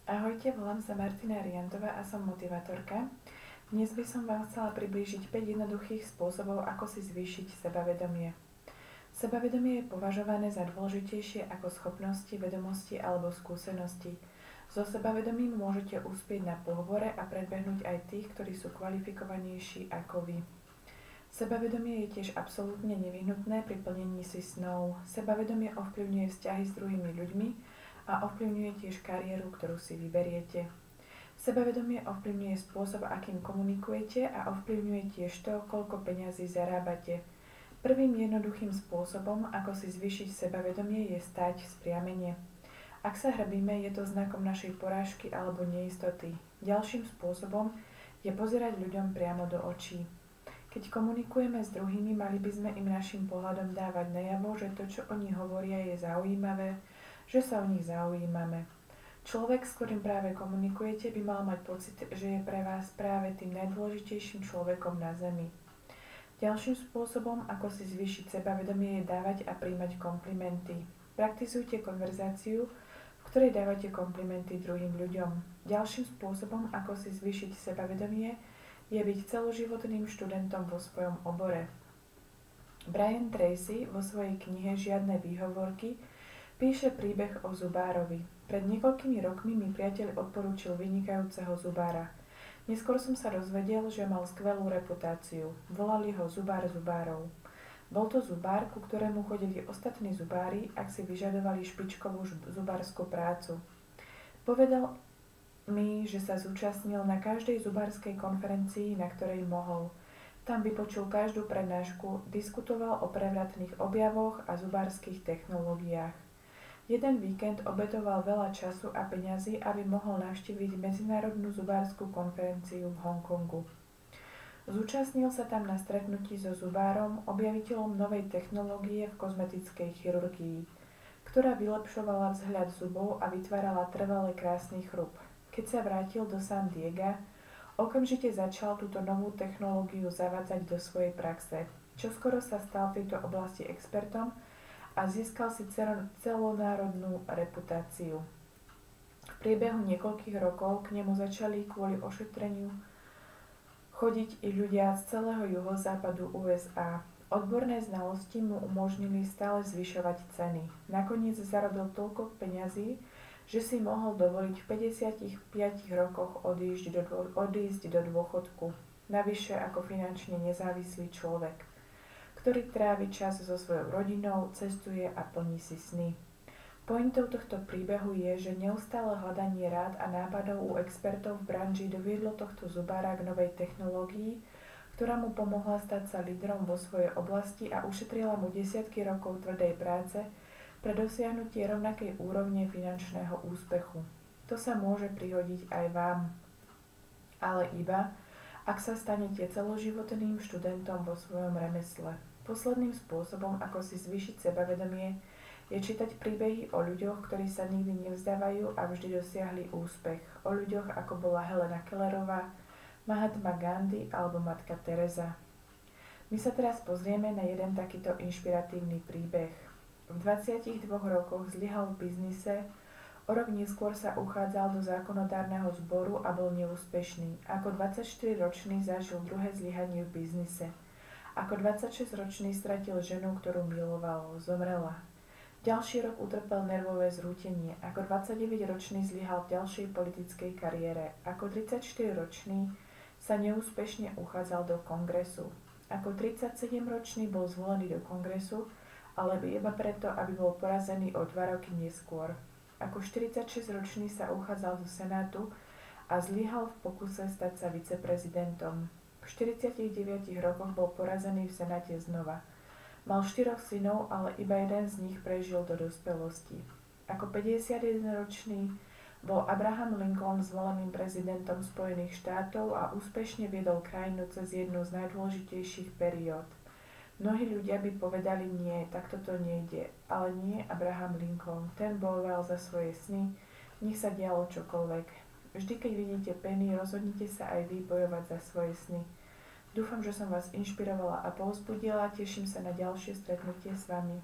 Ahojte, volám sa Martina Riantová a som motivátorka. Dnes by som vám chcela priblížiť 5 jednoduchých spôsobov, ako si zvýšiť sebavedomie. Sebavedomie je považované za dôležitejšie ako schopnosti, vedomosti alebo skúsenosti. So sebavedomím môžete uspieť na pohovore a predbehnúť aj tých, ktorí sú kvalifikovanejší ako vy. Sebavedomie je tiež absolútne nevyhnutné pri plnení si snov. Sebavedomie ovplyvňuje vzťahy s druhými ľuďmi a ovplyvňuje tiež kariéru, ktorú si vyberiete. Sebavedomie ovplyvňuje spôsob, akým komunikujete a ovplyvňuje tiež to, koľko peňazí zarábate. Prvým jednoduchým spôsobom, ako si zvýšiť sebavedomie, je stáť spriamene. Ak sa hrbíme, je to znakom našej porážky alebo neistoty. Ďalším spôsobom je pozerať ľuďom priamo do očí. Keď komunikujeme s druhými, mali by sme im našim pohľadom dávať najavo, že to, čo oni hovoria, je zaujímavé, že sa o nich zaujímame. Človek, s ktorým práve komunikujete, by mal mať pocit, že je pre vás práve tým najdôležitejším človekom na Zemi. Ďalším spôsobom, ako si zvýšiť sebavedomie, je dávať a príjmať komplimenty. Praktizujte konverzáciu, v ktorej dávate komplimenty druhým ľuďom. Ďalším spôsobom, ako si zvýšiť sebavedomie, je byť celoživotným študentom vo svojom obore. Brian Tracy vo svojej knihe Žiadne výhovorky píše príbeh o zubárovi. Pred niekoľkými rokmi mi priateľ odporúčil vynikajúceho zubára. Neskôr som sa dozvedel, že mal skvelú reputáciu. Volali ho zubár zubárov. Bol to zubár, ku ktorému chodili ostatní zubári, ak si vyžadovali špičkovú zubárskú prácu. Povedal mi, že sa zúčastnil na každej zubárskej konferencii, na ktorej mohol. Tam vypočul každú prednášku, diskutoval o prevratných objavoch a zubárskych technológiách. Jeden víkend obetoval veľa času a peňazí, aby mohol navštíviť Medzinárodnú zubárskú konferenciu v Hongkongu. Zúčastnil sa tam na stretnutí so zubárom, objaviteľom novej technológie v kozmetickej chirurgii, ktorá vylepšovala vzhľad zubov a vytvárala trvale krásny chrup. Keď sa vrátil do San Diega, okamžite začal túto novú technológiu zavádzať do svojej praxe. Čoskoro sa stal v tejto oblasti expertom a získal si celonárodnú reputáciu. V priebehu niekoľkých rokov k nemu začali kvôli ošetreniu chodiť i ľudia z celého juhozápadu USA. Odborné znalosti mu umožnili stále zvyšovať ceny. Nakoniec zarobil toľko peňazí, že si mohol dovoliť v 55 rokoch odísť do dôchodku. Navyše ako finančne nezávislý človek, ktorý trávi čas so svojou rodinou, cestuje a plní si sny. Pointou tohto príbehu je, že neustále hľadanie rád a nápadov u expertov v branži doviedlo tohto zubára k novej technológii, ktorá mu pomohla stať sa lídrom vo svojej oblasti a ušetrila mu desiatky rokov tvrdej práce pre dosiahnutie rovnakej úrovne finančného úspechu. To sa môže prihodiť aj vám, ale iba, ak sa stanete celoživotným študentom vo svojom remesle. Posledným spôsobom, ako si zvýšiť sebavedomie, je čítať príbehy o ľuďoch, ktorí sa nikdy nevzdávajú a vždy dosiahli úspech. O ľuďoch, ako bola Helena Kellerová, Mahatma Gandhi alebo matka Teresa. My sa teraz pozrieme na jeden takýto inšpiratívny príbeh. V 22 rokoch zlyhal v biznise, o rok neskôr sa uchádzal do zákonodárneho zboru a bol neúspešný. Ako 24-ročný zažil druhé zlyhanie v biznise. Ako 26-ročný stratil ženu, ktorú miloval, zomrela. Ďalší rok utrpel nervové zrútenie. Ako 29-ročný zlyhal v ďalšej politickej kariére. Ako 34-ročný sa neúspešne uchádzal do kongresu. Ako 37-ročný bol zvolený do kongresu, ale iba preto, aby bol porazený o 2 roky neskôr. Ako 46-ročný sa uchádzal do senátu a zlyhal v pokuse stať sa viceprezidentom. V 49 rokoch bol porazený v senáte znova. Mal 4 synov, ale iba jeden z nich prežil do dospelosti. Ako 51-ročný bol Abraham Lincoln zvoleným prezidentom Spojených štátov a úspešne viedol krajinu cez jednu z najdôležitejších periód. Mnohí ľudia by povedali nie, takto to nejde, ale nie Abraham Lincoln. Ten bojoval za svoje sny, nech sa dialo čokoľvek. Vždy, keď vidíte peny, rozhodnite sa aj vy bojovať za svoje sny. Dúfam, že som vás inšpirovala a povzbudila. Teším sa na ďalšie stretnutie s vami.